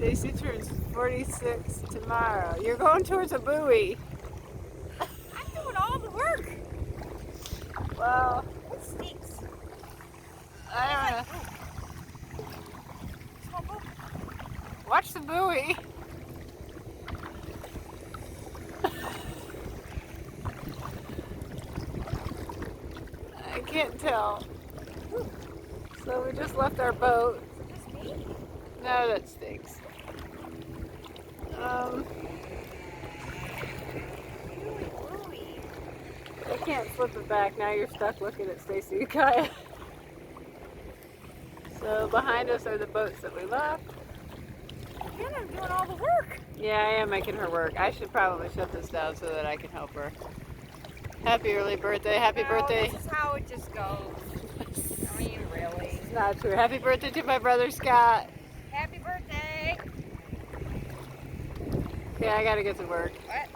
Stacy turns 46 tomorrow. You're going towards a buoy. I'm doing all the work. Well, It stinks. I don't know. Watch the buoy. I can't tell. So we just left our boat. Just me? No, that stinks. I can't flip it back. Now you're stuck looking at Stacy and Kaya. So behind us are the boats that we left. And I'm doing all the work. Yeah, I am making her work. I should probably shut this down so that I can help her. Happy early birthday. Happy birthday. This is how it just goes. I mean, really. It's not true. Happy birthday to my brother Scott. Happy birthday. Yeah, I gotta get to work. What?